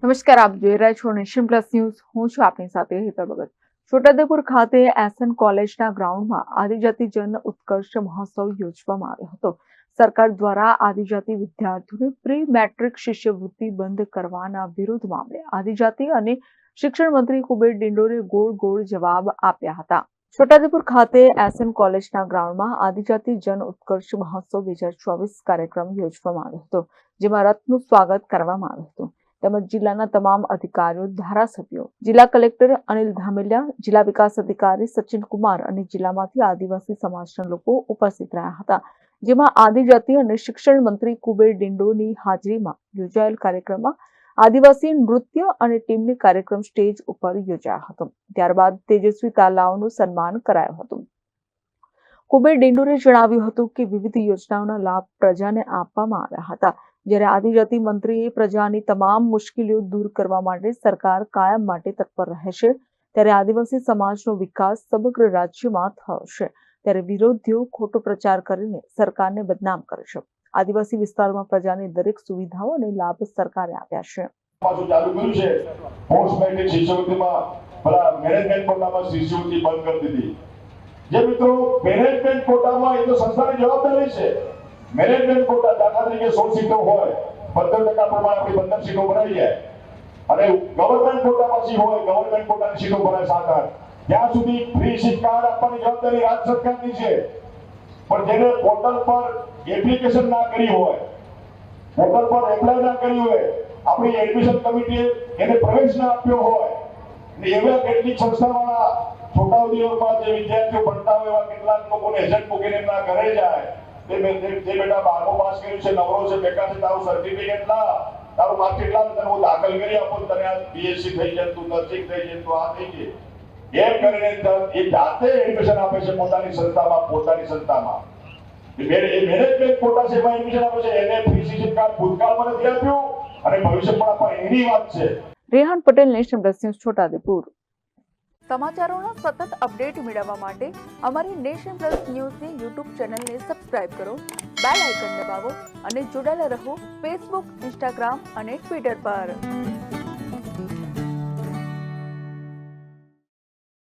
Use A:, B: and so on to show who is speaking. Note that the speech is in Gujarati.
A: નમસ્કાર, આપ જોઈ રહ્યા છો નેશન પ્લસ ન્યૂઝ. હું છું આપની સાથે હેતલ ભગત. છોટાઉદેપુર ખાતે એસએન કોલેજના ગ્રાઉન્ડમાં આદિજાતિ જન ઉત્કર્ષ મહોત્સવ યોજવામાં આવ્યો હતો. સરકાર દ્વારા આદિજાતિ વિદ્યાર્થીઓને પ્રી મેટ્રિક શિષ્યવૃત્તિ બંધ કરવાના વિરોધ મામલે આદિજાતિ અને શિક્ષણ મંત્રી કુબેર ડિંડોરે ગોળ જવાબ આપ્યા હતા. છોટાઉદેપુર ખાતે એસએન કોલેજના ગ્રાઉન્ડમાં આદિજાતિ જન ઉત્કર્ષ મહોત્સવ 2024 કાર્યક્રમ યોજવામાં આવ્યો હતો, જેમાં રથનું સ્વાગત કરવામાં આવ્યું હતું. તેમજ જિલ્લાના તમામ અધિકારીઓ, ધારાસભ્યો, જિલ્લા કલેક્ટર અનિલ ધામેલિયા, જિલ્લા વિકાસ અધિકારી સચિન કુમાર અને જિલ્લામાંથી આદિવાસી સમાજના લોકો ઉપસ્થિત રહ્યા હતા. જેમાં આદિજાતિ અને શિક્ષણ મંત્રી કુબેર ડિંડોરની હાજરીમાં યોજાયેલ કાર્યક્રમમાં આદિવાસી નૃત્ય અને ટીમની કાર્યક્રમ સ્ટેજ ઉપર યોજાયો હતો. ત્યારબાદ તેજસ્વી તાલાઓનું સન્માન કરાયું હતું. કુબેર ડિંડોરે જણાવ્યું હતું કે વિવિધ યોજનાઓના લાભ પ્રજાને આપવામાં આવ્યા હતા. જ્યારે આદિજાતિ મંત્રીએ પ્રજાની તમામ મુશ્કેલીઓ દૂર કરવા માટે સરકાર કાયમ માટે તત્પર રહેશે, ત્યારે આદિવાસી સમાજનો વિકાસ સમગ્ર રાજ્યમાં થયો છે. ત્યારે વિરોધીઓ ખોટો પ્રચાર કરીને સરકારને બદનામ કરે છે. આદિવાસી વિસ્તારમાં પ્રજાની દરેક સુવિધાઓ અને લાભ સરકારે આપ્યા છે.
B: ચાલુ કર્યું છે પોસ્ટ મેટ્રિક શિષ્યવૃત્તિમાં પેલા મેનેજમેન્ટ કોટામાં શિષ્યવૃત્તિ બંધ કરી દીધી. જે મિત્રો મેનેજમેન્ટ કોટામાં એ તો સંસ્થાની જવાબદારી છે. મેનેજમેન્ટ કોટા દાખલા તરીકે 100 સીટો હોય, 15% પ્રમાણે આપણી 15 સીટો ભરાઈ જાય અને ગવર્નમેન્ટ કોટા પછી હોય, ગવર્નમેન્ટ કોટાની સીટો ભરાય 7-8, ત્યાં સુધી ફ્રી સીટ કાર્ડ આપવાની જવાબદારી રાજ્ય સરકારની છે. પણ જેને પોર્ટલ પર એપ્લિકેશન ના કરી હોય, પોર્ટલ પર એપ્લાય ના કરી હોય, આપણી એડમિશન કમિટીએ એને પ્રવેશ ના આપ્યો હોય, ને એવા કેટલીક સંસ્થાવાળા છોટાઉદેપુરમાં જે વિદ્યાર્થીઓ ભણતા હોય એવા કેટલાક લોકોને એજન્ટ મૂકીને એમના ઘરે જાય. જે બેટા 12મું પાસ કર્યું છે, નવરો છે, બેકાર છે, તારું સર્ટિફિકેટ લા, તારું માર્કશીટ લા, તને હું દાખલ કરી આપું, તને આ બીએસસી થઈ જાય, તું નર્સિંગ થઈ જાય, તું આ થઈ જાય, એમ કરીને એ જાતે એડમિશન આપે છે પોતાની સંસ્થામાં. મેનેજમેન્ટ કોટા છે એમાં એડમિશન આપે છે. એને ફ્રી સીટ કાર્ડ ભૂતકાળમાં નથી આપ્યું અને ભવિષ્યમાં આપવા એની વાત છે.
A: Rehan Patel, nation plus news, Chhotaudepur. સમાચારોના સતત અપડેટ મેળવવા માટે અમારી નેશન પ્લસ ન્યૂઝની યુટ્યુબ ચેનલને સબસ્ક્રાઇબ કરો, બેલ આઇકન દબાવો અને જોડાયેલા રહો ફેસબુક, ઇન્સ્ટાગ્રામ અને ટ્વિટર પર.